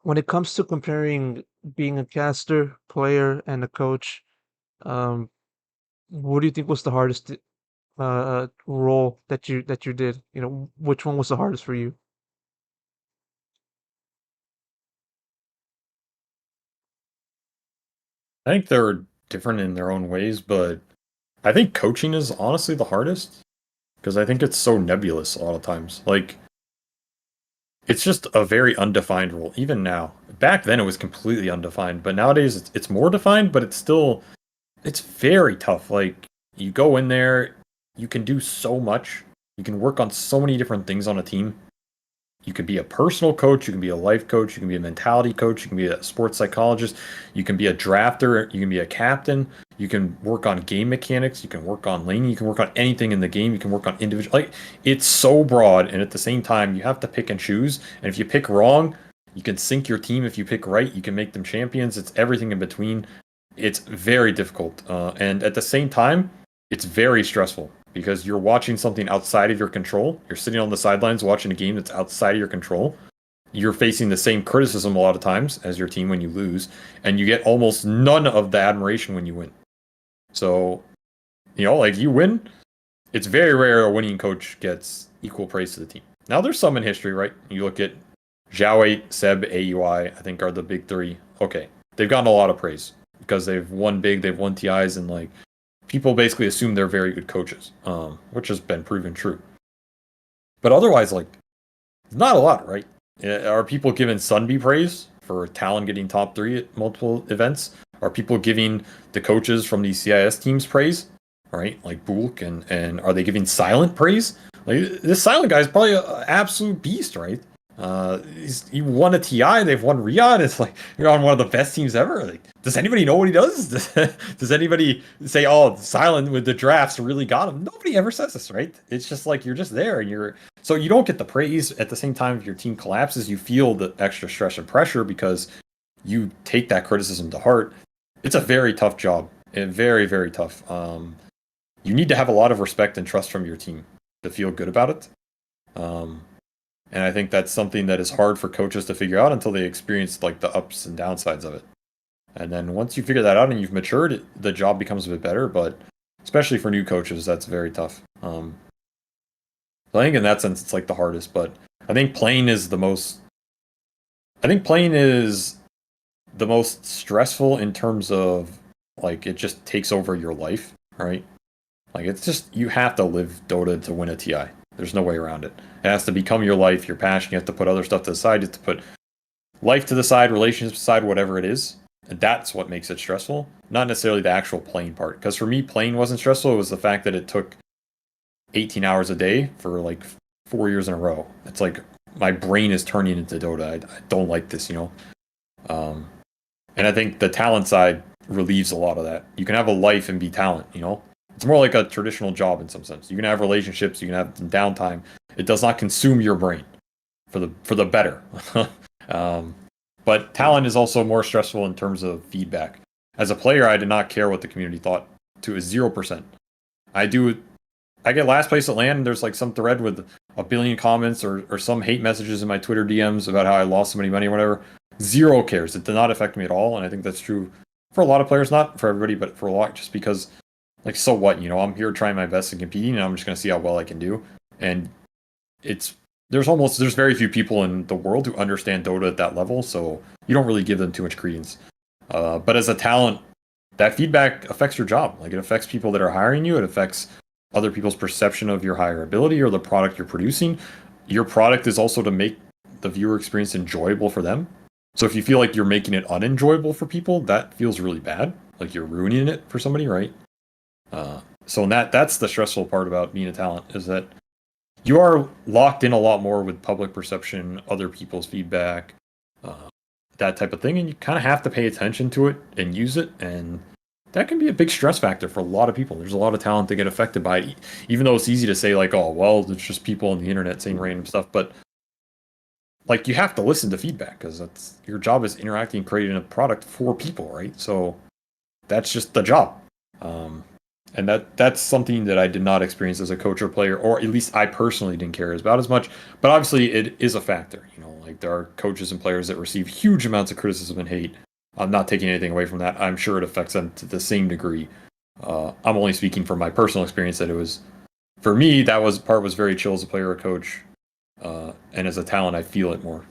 When it comes to comparing being a caster, player, and a coach, um, what do you think was the hardest role that you did? Which one was the hardest for you? I think they're different in their own ways, but I think coaching is honestly the hardest because I think it's so nebulous a lot of times. Like, it's just a very undefined role, even now. Back then, it was completely undefined, but nowadays it's more defined, but it's very tough. Like, you go in there, you can do so much, you can work on so many different things on a team. You can be a personal coach, you can be a life coach, you can be a mentality coach, you can be a sports psychologist, you can be a drafter, you can be a captain, you can work on game mechanics, you can work on laning, you can work on anything in the game, you can work on individual. Like, it's so broad, and at the same time, you have to pick and choose. And if you pick wrong, you can sink your team. If you pick right, you can make them champions. It's everything in between. It's very difficult, and at the same time, it's very stressful because you're watching something outside of your control. You're sitting on the sidelines watching a game that's outside of your control. You're facing the same criticism a lot of times as your team when you lose, and you get almost none of the admiration when you win. So, like you win, it's very rare a winning coach gets equal praise to the team. Now, there's some in history, right? You look at Zhao 8, Seb, AUI, I think are the big three. Okay, they've gotten a lot of praise because they've won big, they've won TIs, and like people basically assume they're very good coaches, which has been proven true. But otherwise, like, not a lot, right? Are people giving Sunby praise for Talon getting top three at multiple events? Are people giving the coaches from these CIS teams praise, right? Like Bulk, and are they giving Silent praise? Like, this Silent guy is probably an absolute beast, right? He won a TI, they've won Riyadh. It's like you're on one of the best teams ever. Like, does anybody know what he does? Does anybody say, "Oh, Silent with the drafts really got him"? Nobody ever says this, right? It's just like you're just there, and so you don't get the praise. At the same time, if your team collapses, you feel the extra stress and pressure because you take that criticism to heart. It's a very tough job, and very, very tough. You need to have a lot of respect and trust from your team to feel good about it. Um, and I think that's something that is hard for coaches to figure out until they experience like the ups and downsides of it. And then once you figure that out and you've matured, the job becomes a bit better. But especially for new coaches, that's very tough. So I think in that sense, it's like the hardest. But I think playing is the most. I think playing is the most stressful in terms of like it just takes over your life, right? Like it's just you have to live Dota to win a TI. There's no way around it. It has to become your life, your passion. You have to put other stuff to the side. You have to put life to the side, relationships aside, whatever it is. And that's what makes it stressful, not necessarily the actual playing part. Because for me, playing wasn't stressful. It was the fact that it took 18 hours a day for like 4 years in a row. It's like my brain is turning into Dota. I don't like this. Um, and I think the talent side relieves a lot of that. You can have a life and be talent. It's more like a traditional job in some sense. You can have relationships, you can have downtime. It does not consume your brain for the better. um, but talent is also more stressful in terms of feedback. As a player, I did not care what the community thought to a 0%. I do I get last place at LAN, and there's like some thread with a billion comments or some hate messages in my Twitter DMs about how I lost so many money or whatever. Zero cares. It did not affect me at all, and I think that's true for a lot of players, not for everybody, but for a lot, just because, like, so what? I'm here trying my best and competing, and I'm just gonna see how well I can do. And it's there's very few people in the world who understand Dota at that level, so you don't really give them too much credence. But as a talent, that feedback affects your job. Like it affects people that are hiring you. It affects other people's perception of your hireability or the product you're producing. Your product is also to make the viewer experience enjoyable for them. So if you feel like you're making it unenjoyable for people, that feels really bad. Like you're ruining it for somebody, right? So that's the stressful part about being a talent is that you are locked in a lot more with public perception, other people's feedback, uh, that type of thing, and you kind of have to pay attention to it and use it, and that can be a big stress factor for a lot of people. There's a lot of talent that get affected by it, even though it's easy to say like, oh, well, it's just people on the internet saying random stuff, but like you have to listen to feedback because that's your job is interacting, creating a product for people, right? So that's just the job. Um, And that's something that I did not experience as a coach or player, or at least I personally didn't care about as much. But obviously, it is a factor. Like there are coaches and players that receive huge amounts of criticism and hate. I'm not taking anything away from that. I'm sure it affects them to the same degree. I'm only speaking from my personal experience that it was, for me, that was part was very chill as a player or coach, and as a talent, I feel it more.